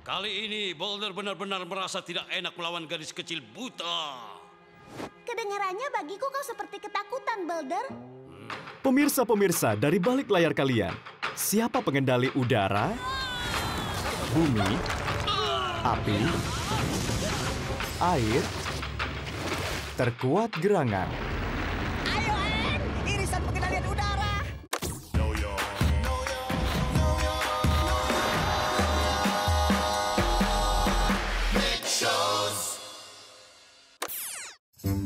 Kali ini Boulder benar-benar merasa tidak enak melawan gadis kecil buta. Kedengarannya bagiku kau seperti ketakutan, Boulder. Pemirsa-pemirsa dari balik layar kalian, siapa pengendali udara, bumi, api, air, terkuat gerangan? Ayo, En! Irisan pengendalian udara!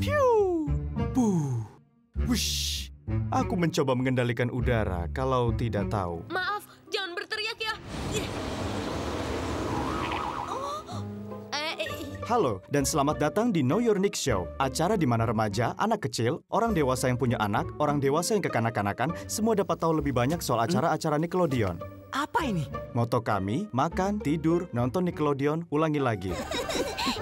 Piu! Puh! Wush! Aku mencoba mengendalikan udara kalau tidak tahu. Maaf, jangan berteriak ya. Halo, dan selamat datang di Know Your Nick Show, acara di mana remaja, anak kecil, orang dewasa yang punya anak, orang dewasa yang kekanak-kanakan, semua dapat tahu lebih banyak soal acara-acara Nickelodeon. Apa ini? Moto kami, makan, tidur, nonton Nickelodeon, ulangi lagi.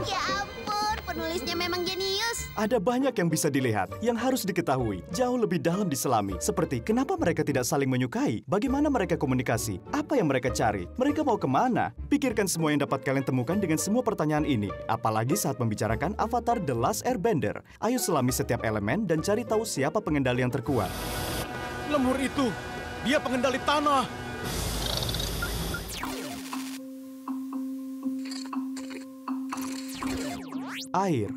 Ya ampun, penulisnya memang jenius. Ada banyak yang bisa dilihat, yang harus diketahui, jauh lebih dalam diselami. Seperti kenapa mereka tidak saling menyukai, bagaimana mereka komunikasi, apa yang mereka cari, mereka mau kemana. Pikirkan semua yang dapat kalian temukan dengan semua pertanyaan ini, apalagi saat membicarakan Avatar The Last Airbender. Ayo selami setiap elemen dan cari tahu siapa pengendali yang terkuat. Lemur itu, dia pengendali tanah. Air,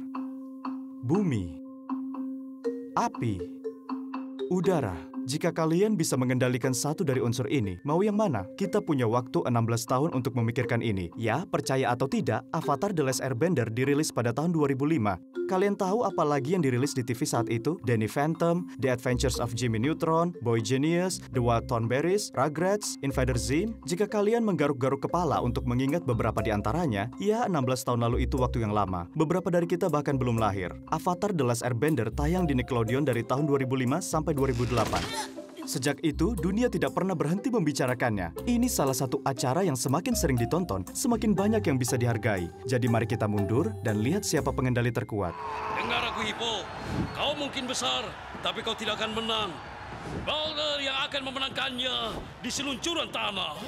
bumi, api, udara. Jika kalian bisa mengendalikan satu dari unsur ini, mau yang mana? Kita punya waktu 16 tahun untuk memikirkan ini. Ya, percaya atau tidak, Avatar The Last Airbender dirilis pada tahun 2005. Kalian tahu apa lagi yang dirilis di TV saat itu? Danny Phantom, The Adventures of Jimmy Neutron, Boy Genius, The Wild Thornberrys, Rugrats, Invader Zim. Jika kalian menggaruk-garuk kepala untuk mengingat beberapa di antaranya, ya 16 tahun lalu itu waktu yang lama. Beberapa dari kita bahkan belum lahir. Avatar The Last Airbender tayang di Nickelodeon dari tahun 2005 sampai 2008. Sejak itu, dunia tidak pernah berhenti membicarakannya. Ini salah satu acara yang semakin sering ditonton, semakin banyak yang bisa dihargai. Jadi mari kita mundur dan lihat siapa pengendali terkuat. Dengar aku, Hippo. Kau mungkin besar, tapi kau tidak akan menang. Boulder yang akan memenangkannya di seluncuran tanah.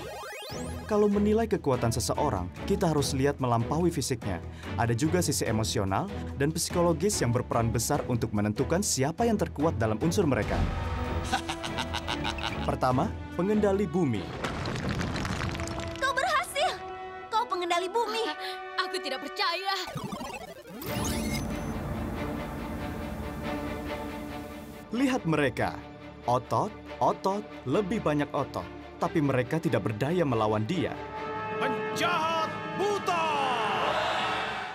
Kalau menilai kekuatan seseorang, kita harus lihat melampaui fisiknya. Ada juga sisi emosional dan psikologis yang berperan besar untuk menentukan siapa yang terkuat dalam unsur mereka. Pertama, pengendali bumi. Kau berhasil. Kau pengendali bumi. Aku tidak percaya. Lihat mereka. Otot, otot, lebih banyak otot. Tapi mereka tidak berdaya melawan dia. Penjahat buta!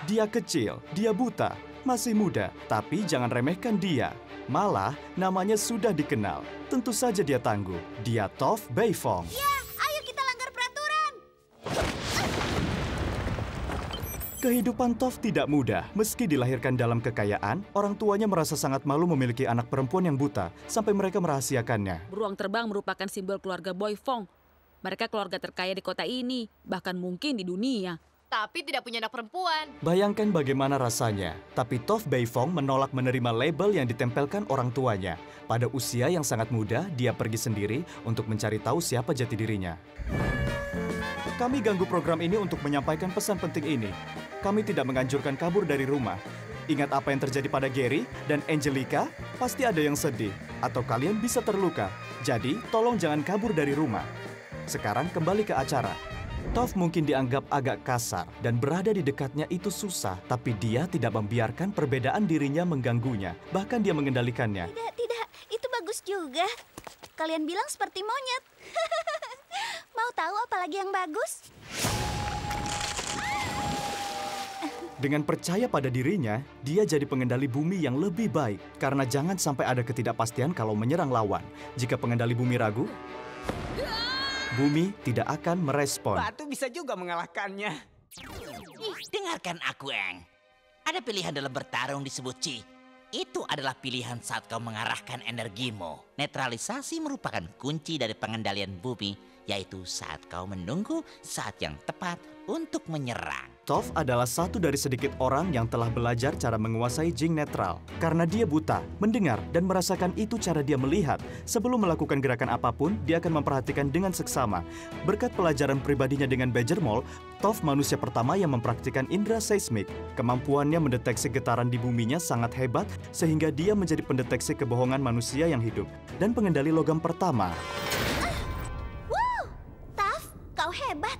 Dia kecil, dia buta, masih muda. Tapi jangan remehkan dia. Malah, namanya sudah dikenal. Tentu saja dia tangguh. Dia Toph Beifong. Ya, ayo kita langgar peraturan. Kehidupan Toph tidak mudah. Meski dilahirkan dalam kekayaan, orang tuanya merasa sangat malu memiliki anak perempuan yang buta, sampai mereka merahasiakannya. Beruang terbang merupakan simbol keluarga Boifong. Mereka keluarga terkaya di kota ini, bahkan mungkin di dunia. Tapi tidak punya anak perempuan. Bayangkan bagaimana rasanya. Tapi Toph Beifong menolak menerima label yang ditempelkan orang tuanya. Pada usia yang sangat muda, dia pergi sendiri untuk mencari tahu siapa jati dirinya. Kami ganggu program ini untuk menyampaikan pesan penting ini. Kami tidak menganjurkan kabur dari rumah. Ingat apa yang terjadi pada Gary dan Angelica? Pasti ada yang sedih, atau kalian bisa terluka. Jadi, tolong jangan kabur dari rumah. Sekarang kembali ke acara. Toph mungkin dianggap agak kasar dan berada di dekatnya itu susah, tapi dia tidak membiarkan perbedaan dirinya mengganggunya. Bahkan dia mengendalikannya. Tidak, itu bagus juga. Kalian bilang seperti monyet. Mau tahu apa lagi yang bagus? Dengan percaya pada dirinya, dia jadi pengendali bumi yang lebih baik. Karena jangan sampai ada ketidakpastian kalau menyerang lawan. Jika pengendali bumi ragu, bumi tidak akan merespon. Batu bisa juga mengalahkannya. Dengarkan aku, Eng. Ada pilihan dalam bertarung disebut Chi. Itu adalah pilihan saat kau mengarahkan energimu. Netralisasi merupakan kunci dari pengendalian bumi yaitu saat kau menunggu saat yang tepat untuk menyerang. Toph adalah satu dari sedikit orang yang telah belajar cara menguasai Jing netral. Karena dia buta, mendengar, dan merasakan itu cara dia melihat. Sebelum melakukan gerakan apapun, dia akan memperhatikan dengan seksama. Berkat pelajaran pribadinya dengan Badger Mole, Toph manusia pertama yang mempraktikkan indera seismik. Kemampuannya mendeteksi getaran di buminya sangat hebat, sehingga dia menjadi pendeteksi kebohongan manusia yang hidup. Dan pengendali logam pertama. Wow, Toph, kau hebat.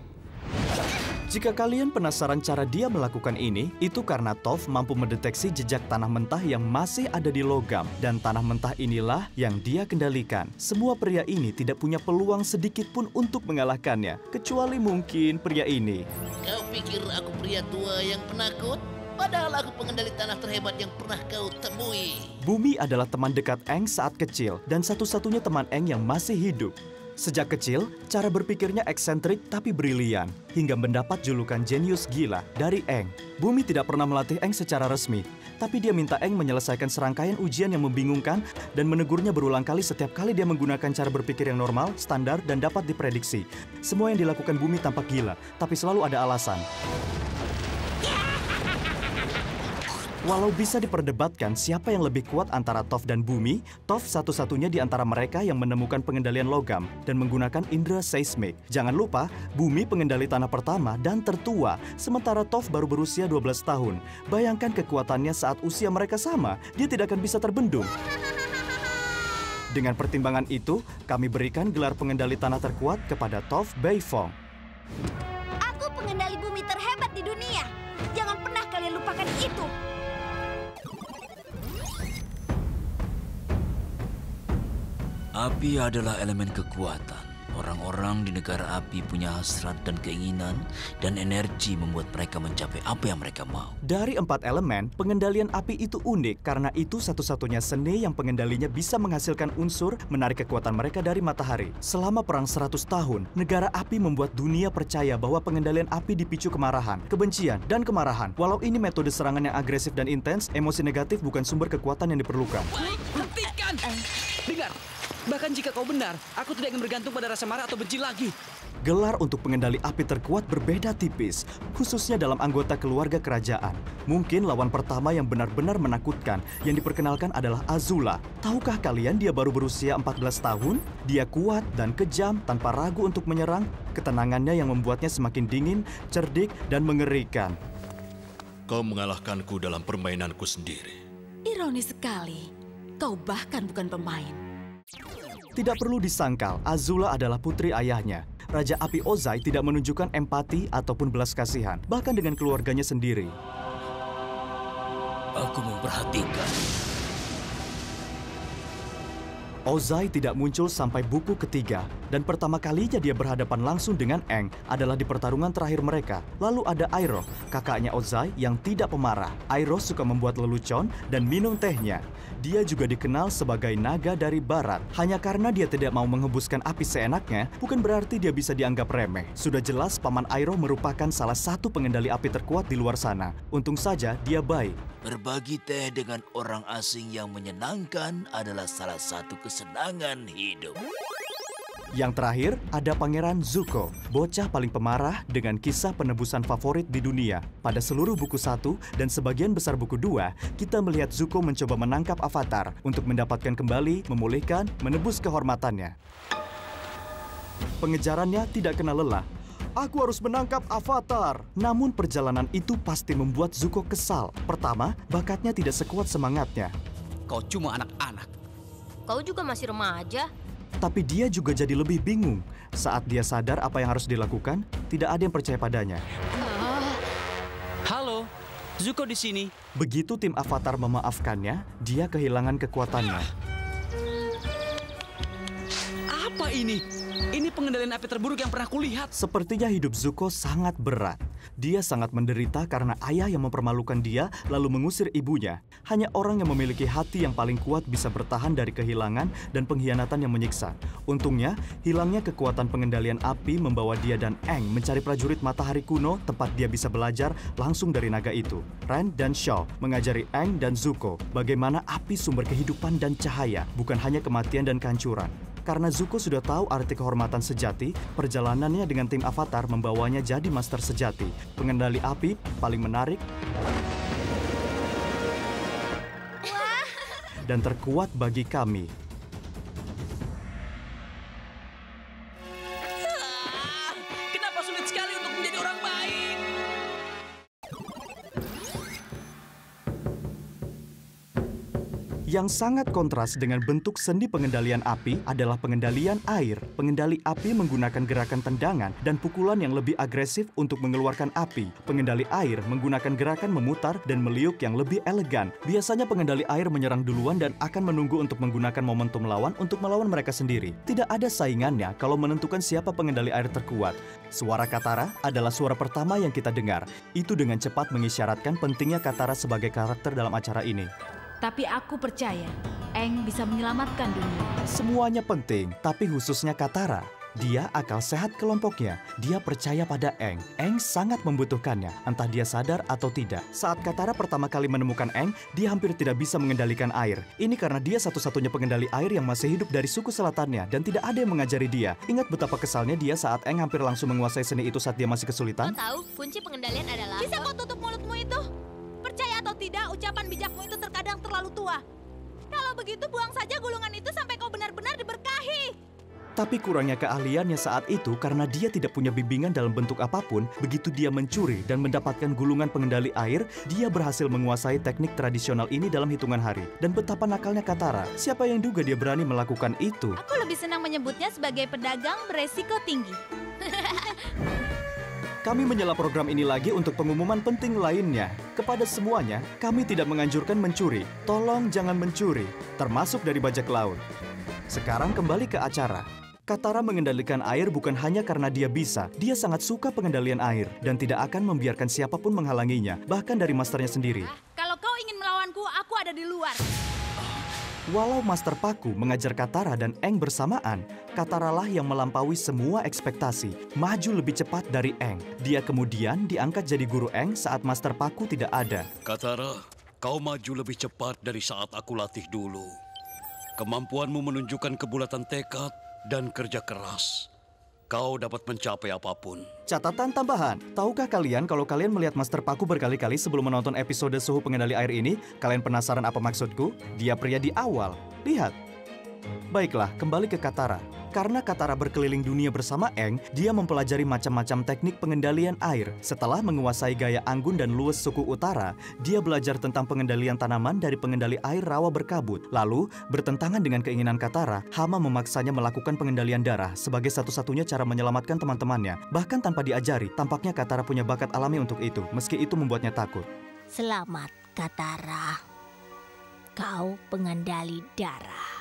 Jika kalian penasaran cara dia melakukan ini, itu karena Toph mampu mendeteksi jejak tanah mentah yang masih ada di logam. Dan tanah mentah inilah yang dia kendalikan. Semua pria ini tidak punya peluang sedikit pun untuk mengalahkannya. Kecuali mungkin pria ini. Kau pikir aku pria tua yang penakut? Padahal aku pengendali tanah terhebat yang pernah kau temui. Bumi adalah teman dekat Aang saat kecil dan satu-satunya teman Aang yang masih hidup. Sejak kecil, cara berpikirnya eksentrik tapi brilian, hingga mendapat julukan jenius gila dari Aang. Bumi tidak pernah melatih Aang secara resmi, tapi dia minta Aang menyelesaikan serangkaian ujian yang membingungkan dan menegurnya berulang kali setiap kali dia menggunakan cara berpikir yang normal, standar, dan dapat diprediksi. Semua yang dilakukan Bumi tampak gila, tapi selalu ada alasan. Walau bisa diperdebatkan siapa yang lebih kuat antara Toph dan Bumi, Toph satu-satunya di antara mereka yang menemukan pengendalian logam dan menggunakan indera seismik. Jangan lupa, Bumi pengendali tanah pertama dan tertua, sementara Toph baru berusia 12 tahun. Bayangkan kekuatannya saat usia mereka sama, dia tidak akan bisa terbendung. Dengan pertimbangan itu, kami berikan gelar pengendali tanah terkuat kepada Toph Beifong. Aku pengendali bumi terhebat di dunia. Jangan pernah kalian lupakan itu. Api adalah elemen kekuatan. Orang-orang di negara api punya hasrat dan keinginan dan energi membuat mereka mencapai apa yang mereka mau. Dari 4 elemen, pengendalian api itu unik karena itu satu-satunya seni yang pengendalinya bisa menghasilkan unsur menarik kekuatan mereka dari matahari. Selama perang 100 tahun, negara api membuat dunia percaya bahwa pengendalian api dipicu kemarahan, kebencian, dan kemarahan. Walau ini metode serangan yang agresif dan intens, emosi negatif bukan sumber kekuatan yang diperlukan. Baik, hentikan! Dengar! Bahkan jika kau benar, aku tidak akan bergantung pada rasa marah atau benci lagi. Gelar untuk pengendali api terkuat berbeda tipis, khususnya dalam anggota keluarga kerajaan. Mungkin lawan pertama yang benar-benar menakutkan yang diperkenalkan adalah Azula. Tahukah kalian dia baru berusia 14 tahun? Dia kuat dan kejam tanpa ragu untuk menyerang. Ketenangannya yang membuatnya semakin dingin, cerdik, dan mengerikan. Kau mengalahkanku dalam permainanku sendiri. Ironis sekali, kau bahkan bukan pemain. Tidak perlu disangkal, Azula adalah putri ayahnya. Raja Api Ozai tidak menunjukkan empati ataupun belas kasihan, bahkan dengan keluarganya sendiri. Aku memperhatikan. Ozai tidak muncul sampai buku ketiga, dan pertama kalinya dia berhadapan langsung dengan Aang adalah di pertarungan terakhir mereka. Lalu ada Iroh, kakaknya Ozai yang tidak pemarah. Iroh suka membuat lelucon dan minum tehnya. Dia juga dikenal sebagai naga dari barat. Hanya karena dia tidak mau menghembuskan api seenaknya, bukan berarti dia bisa dianggap remeh. Sudah jelas Paman Iroh merupakan salah satu pengendali api terkuat di luar sana. Untung saja dia baik. Berbagi teh dengan orang asing yang menyenangkan adalah salah satu kesenangan hidup. Yang terakhir, ada Pangeran Zuko, bocah paling pemarah dengan kisah penebusan favorit di dunia. Pada seluruh buku 1 dan sebagian besar buku 2, kita melihat Zuko mencoba menangkap Avatar untuk mendapatkan kembali, memulihkan, menebus kehormatannya. Pengejarannya tidak kenal lelah. Aku harus menangkap Avatar. Namun perjalanan itu pasti membuat Zuko kesal. Pertama, bakatnya tidak sekuat semangatnya. Kau cuma anak-anak. Kau juga masih remaja. Tapi dia juga jadi lebih bingung. Saat dia sadar apa yang harus dilakukan, tidak ada yang percaya padanya. Halo, Zuko di sini. Begitu tim Avatar memaafkannya, dia kehilangan kekuatannya. Apa ini? Ini pengendalian api terburuk yang pernah kulihat. Sepertinya hidup Zuko sangat berat. Dia sangat menderita karena ayah yang mempermalukan dia lalu mengusir ibunya. Hanya orang yang memiliki hati yang paling kuat bisa bertahan dari kehilangan dan pengkhianatan yang menyiksa. Untungnya, hilangnya kekuatan pengendalian api membawa dia dan Aang mencari prajurit matahari kuno tempat dia bisa belajar langsung dari naga itu. Ren dan Shaw mengajari Aang dan Zuko bagaimana api sumber kehidupan dan cahaya, bukan hanya kematian dan kehancuran. Karena Zuko sudah tahu arti kehormatan sejati, perjalanannya dengan tim Avatar membawanya jadi master sejati. Pengendali api paling menarik dan terkuat bagi kami. Kenapa sulit sekali untuk menjadi orang baik? Yang sangat kontras dengan bentuk seni pengendalian api adalah pengendalian air. Pengendali api menggunakan gerakan tendangan dan pukulan yang lebih agresif untuk mengeluarkan api. Pengendali air menggunakan gerakan memutar dan meliuk yang lebih elegan. Biasanya pengendali air menyerang duluan dan akan menunggu untuk menggunakan momentum lawan untuk melawan mereka sendiri. Tidak ada saingannya kalau menentukan siapa pengendali air terkuat. Suara Katara adalah suara pertama yang kita dengar. Itu dengan cepat mengisyaratkan pentingnya Katara sebagai karakter dalam acara ini. Tapi aku percaya, Aang bisa menyelamatkan dunia. Semuanya penting, tapi khususnya Katara. Dia akal sehat kelompoknya. Dia percaya pada Aang. Aang sangat membutuhkannya, entah dia sadar atau tidak. Saat Katara pertama kali menemukan Aang, dia hampir tidak bisa mengendalikan air. Ini karena dia satu-satunya pengendali air yang masih hidup dari suku selatannya dan tidak ada yang mengajari dia. Ingat betapa kesalnya dia saat Aang hampir langsung menguasai seni itu saat dia masih kesulitan? Kau tahu, kunci pengendalian adalah... Bisa kau tutup mulutmu itu? Percaya atau tidak, ucapan bijakmu itu terkadang terlalu tua. Kalau begitu, buang saja gulungan itu sampai kau benar-benar diberkahi. Tapi kurangnya keahliannya saat itu karena dia tidak punya bimbingan dalam bentuk apapun. Begitu dia mencuri dan mendapatkan gulungan pengendali air, dia berhasil menguasai teknik tradisional ini dalam hitungan hari. Dan betapa nakalnya Katara, siapa yang duga dia berani melakukan itu? Aku lebih senang menyebutnya sebagai pedagang beresiko tinggi. Kami menyela program ini lagi untuk pengumuman penting lainnya. Kepada semuanya, kami tidak menganjurkan mencuri. Tolong jangan mencuri, termasuk dari bajak laut. Sekarang kembali ke acara. Katara mengendalikan air bukan hanya karena dia bisa. Dia sangat suka pengendalian air dan tidak akan membiarkan siapapun menghalanginya, bahkan dari masternya sendiri. Kalau kau ingin melawanku, aku ada di luar. Walau Master Paku mengajar Katara dan Aang bersamaan, Katara lah yang melampaui semua ekspektasi, maju lebih cepat dari Aang. Dia kemudian diangkat jadi guru Aang saat Master Paku tidak ada. Katara, kau maju lebih cepat dari saat aku latih dulu. Kemampuanmu menunjukkan kebulatan tekad dan kerja keras. Kau dapat mencapai apapun. Catatan tambahan, tahukah kalian kalau kalian melihat Master Paku berkali-kali sebelum menonton episode suhu pengendali air ini, kalian penasaran apa maksudku? Dia pria di awal. Lihat. Baiklah, kembali ke Katara. Karena Katara berkeliling dunia bersama Aang, dia mempelajari macam-macam teknik pengendalian air. Setelah menguasai gaya Anggun dan Luwes suku utara, dia belajar tentang pengendalian tanaman dari pengendali air rawa berkabut. Lalu, bertentangan dengan keinginan Katara, Hama memaksanya melakukan pengendalian darah sebagai satu-satunya cara menyelamatkan teman-temannya. Bahkan tanpa diajari, tampaknya Katara punya bakat alami untuk itu, meski itu membuatnya takut. Selamat, Katara. Kau pengendali darah.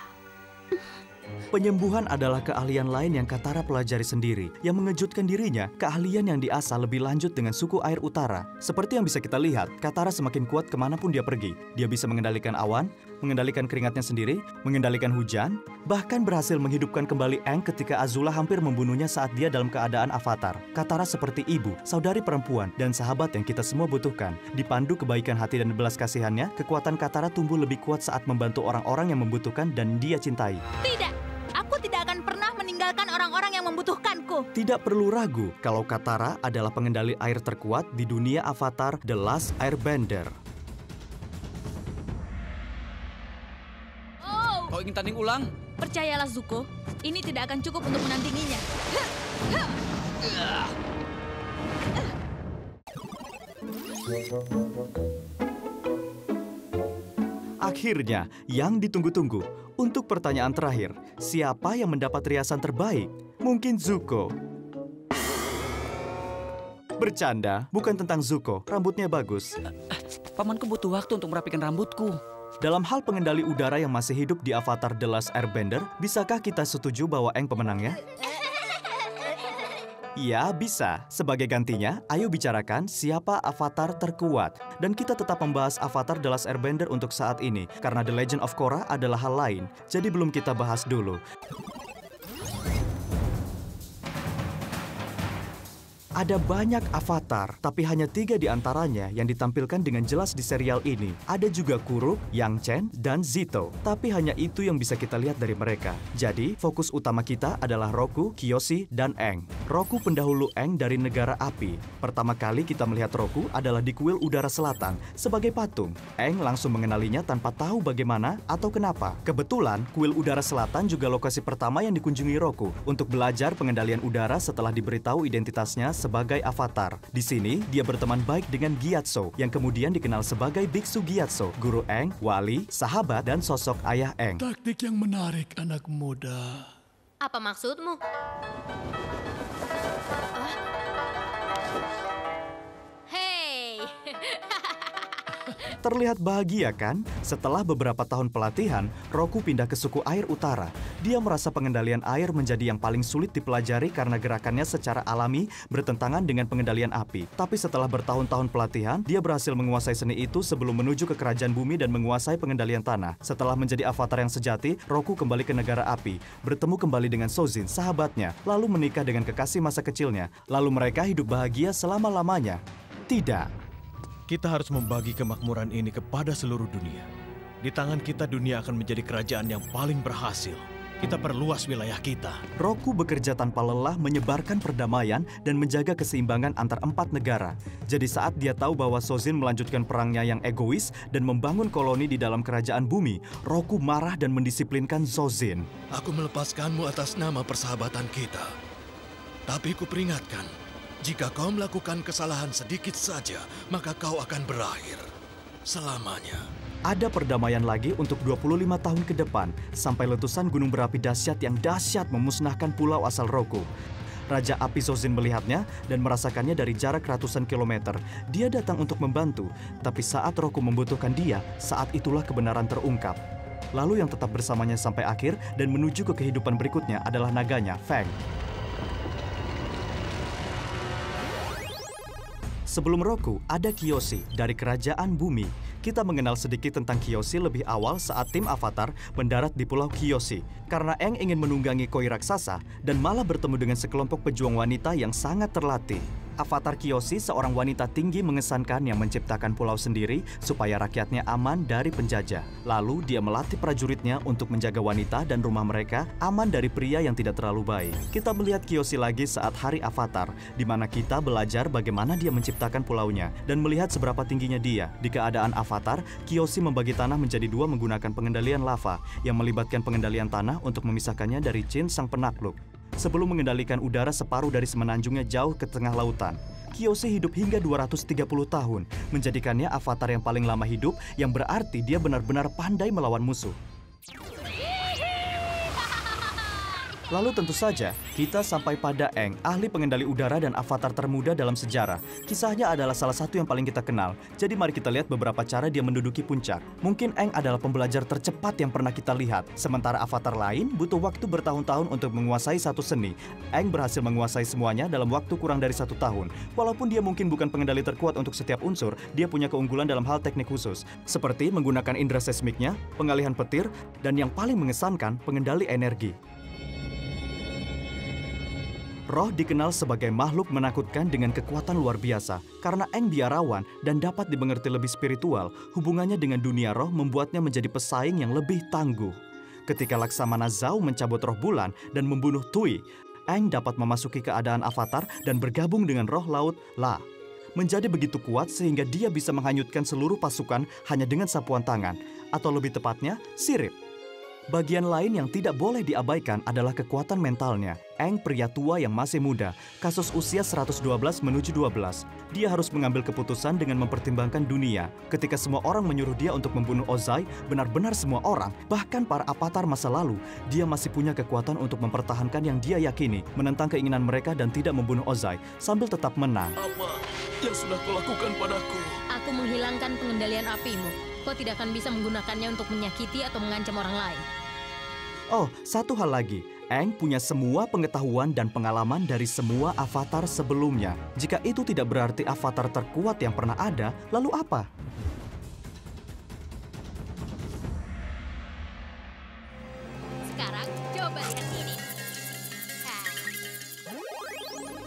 Penyembuhan adalah keahlian lain yang Katara pelajari sendiri. Yang mengejutkan dirinya, keahlian yang diasah lebih lanjut dengan suku air utara. Seperti yang bisa kita lihat, Katara semakin kuat kemanapun dia pergi. Dia bisa mengendalikan awan, mengendalikan keringatnya sendiri, mengendalikan hujan, bahkan berhasil menghidupkan kembali Aang ketika Azula hampir membunuhnya saat dia dalam keadaan avatar. Katara seperti ibu, saudari perempuan, dan sahabat yang kita semua butuhkan. Dipandu kebaikan hati dan belas kasihannya, kekuatan Katara tumbuh lebih kuat saat membantu orang-orang yang membutuhkan dan dia cintai. Tidak, aku tidak akan pernah meninggalkan orang-orang yang membutuhkanku. Tidak perlu ragu kalau Katara adalah pengendali air terkuat di dunia Avatar The Last Airbender. Oh, Kau ingin tanding ulang? percayalah Zuko, ini tidak akan cukup untuk menandinginya. Akhirnya, yang ditunggu-tunggu. Untuk pertanyaan terakhir, siapa yang mendapat riasan terbaik? Mungkin Zuko. Bercanda, bukan tentang Zuko. Rambutnya bagus. Pamanku butuh waktu untuk merapikan rambutku. Dalam hal pengendali udara yang masih hidup di Avatar The Last Airbender, bisakah kita setuju bahwa Aang pemenangnya? Ya, bisa. Sebagai gantinya, ayo bicarakan siapa avatar terkuat. Dan kita tetap membahas Avatar The Last Airbender untuk saat ini, karena The Legend of Korra adalah hal lain. Jadi belum kita bahas dulu. Ada banyak avatar, tapi hanya 3 di antaranya yang ditampilkan dengan jelas di serial ini. Ada juga Kuruk, Yang Chen, dan Zito. Tapi hanya itu yang bisa kita lihat dari mereka. Jadi, fokus utama kita adalah Roku, Kiyoshi, dan Aang. Roku pendahulu Aang dari negara api. Pertama kali kita melihat Roku adalah di kuil udara selatan sebagai patung. Aang langsung mengenalinya tanpa tahu bagaimana atau kenapa. Kebetulan, kuil udara selatan juga lokasi pertama yang dikunjungi Roku untuk belajar pengendalian udara setelah diberitahu identitasnya sebagai avatar. Di sini, dia berteman baik dengan Gyatso, yang kemudian dikenal sebagai Biksu Gyatso, guru Aang, wali, sahabat, dan sosok ayah Aang. Taktik yang menarik, anak muda. Apa maksudmu? Hei! Terlihat bahagia kan? Setelah beberapa tahun pelatihan, Roku pindah ke suku air utara. Dia merasa pengendalian air menjadi yang paling sulit dipelajari karena gerakannya secara alami bertentangan dengan pengendalian api. Tapi setelah bertahun-tahun pelatihan, dia berhasil menguasai seni itu sebelum menuju ke kerajaan bumi dan menguasai pengendalian tanah. Setelah menjadi avatar yang sejati, Roku kembali ke negara api, bertemu kembali dengan Sojin, sahabatnya, lalu menikah dengan kekasih masa kecilnya. Lalu mereka hidup bahagia selama-lamanya. Tidak. Kita harus membagi kemakmuran ini kepada seluruh dunia. Di tangan kita, dunia akan menjadi kerajaan yang paling berhasil. Kita perluas wilayah kita. Roku bekerja tanpa lelah menyebarkan perdamaian dan menjaga keseimbangan antar 4 negara. Jadi saat dia tahu bahwa Sojin melanjutkan perangnya yang egois dan membangun koloni di dalam kerajaan bumi, Roku marah dan mendisiplinkan Sojin. Aku melepaskanmu atas nama persahabatan kita. Tapi kuperingatkan, jika kau melakukan kesalahan sedikit saja, maka kau akan berakhir selamanya. Ada perdamaian lagi untuk 25 tahun ke depan, sampai letusan gunung berapi dahsyat yang dahsyat memusnahkan pulau asal Roku. Raja Api Sojin melihatnya dan merasakannya dari jarak ratusan kilometer. Dia datang untuk membantu, tapi saat Roku membutuhkan dia, saat itulah kebenaran terungkap. Lalu yang tetap bersamanya sampai akhir dan menuju ke kehidupan berikutnya adalah naganya, Feng. Sebelum Roku, ada Kiyoshi dari Kerajaan Bumi. Kita mengenal sedikit tentang Kiyoshi lebih awal saat tim Avatar mendarat di Pulau Kiyoshi. Karena Aang ingin menunggangi koi raksasa dan malah bertemu dengan sekelompok pejuang wanita yang sangat terlatih. Avatar Kiyoshi, seorang wanita tinggi mengesankan yang menciptakan pulau sendiri supaya rakyatnya aman dari penjajah. Lalu dia melatih prajuritnya untuk menjaga wanita dan rumah mereka aman dari pria yang tidak terlalu baik. Kita melihat Kiyoshi lagi saat Hari Avatar, di mana kita belajar bagaimana dia menciptakan pulaunya dan melihat seberapa tingginya dia. Di keadaan Avatar, Kiyoshi membagi tanah menjadi 2 menggunakan pengendalian lava yang melibatkan pengendalian tanah untuk memisahkannya dari Jin sang penakluk. Sebelum mengendalikan udara separuh dari semenanjungnya jauh ke tengah lautan, Kiyoshi hidup hingga 230 tahun, menjadikannya avatar yang paling lama hidup, yang berarti dia benar-benar pandai melawan musuh. Lalu tentu saja, kita sampai pada Aang, ahli pengendali udara dan avatar termuda dalam sejarah. Kisahnya adalah salah satu yang paling kita kenal, jadi mari kita lihat beberapa cara dia menduduki puncak. Mungkin Aang adalah pembelajar tercepat yang pernah kita lihat, sementara avatar lain butuh waktu bertahun-tahun untuk menguasai satu seni. Aang berhasil menguasai semuanya dalam waktu kurang dari 1 tahun. Walaupun dia mungkin bukan pengendali terkuat untuk setiap unsur, dia punya keunggulan dalam hal teknik khusus, seperti menggunakan indera seismiknya, pengalihan petir, dan yang paling mengesankan, pengendali energi. Roh dikenal sebagai makhluk menakutkan dengan kekuatan luar biasa. Karena Aang biarawan dan dapat dimengerti lebih spiritual, hubungannya dengan dunia roh membuatnya menjadi pesaing yang lebih tangguh. Ketika Laksamana Zhao mencabut roh bulan dan membunuh Tui, Aang dapat memasuki keadaan avatar dan bergabung dengan roh laut La. Menjadi begitu kuat sehingga dia bisa menghanyutkan seluruh pasukan hanya dengan sapuan tangan, atau lebih tepatnya, sirip. Bagian lain yang tidak boleh diabaikan adalah kekuatan mentalnya. Aang pria tua yang masih muda, kasus usia 112 menuju 12. Dia harus mengambil keputusan dengan mempertimbangkan dunia. Ketika semua orang menyuruh dia untuk membunuh Ozai, benar-benar semua orang, bahkan para avatar masa lalu, dia masih punya kekuatan untuk mempertahankan yang dia yakini, menentang keinginan mereka dan tidak membunuh Ozai, sambil tetap menang. Apa yang sudah kau lakukan padaku? Aku menghilangkan pengendalian apimu. Kau tidak akan bisa menggunakannya untuk menyakiti atau mengancam orang lain. Oh, satu hal lagi. Aang punya semua pengetahuan dan pengalaman dari semua avatar sebelumnya. Jika itu tidak berarti avatar terkuat yang pernah ada, lalu apa? Sekarang, coba lihat ini.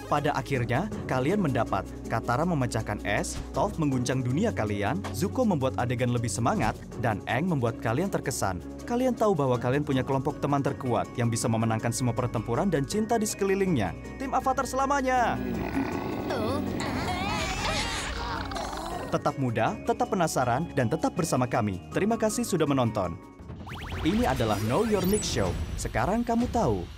Pada akhirnya, kalian mendapat Katara memecahkan es, Toph mengguncang dunia kalian, Zuko membuat adegan lebih semangat, dan Aang membuat kalian terkesan. Kalian tahu bahwa kalian punya kelompok teman terkuat yang bisa memenangkan semua pertempuran dan cinta di sekelilingnya. Tim Avatar selamanya! Tetap muda, tetap penasaran, dan tetap bersama kami. Terima kasih sudah menonton. Ini adalah Know Your Nick Show. Sekarang kamu tahu.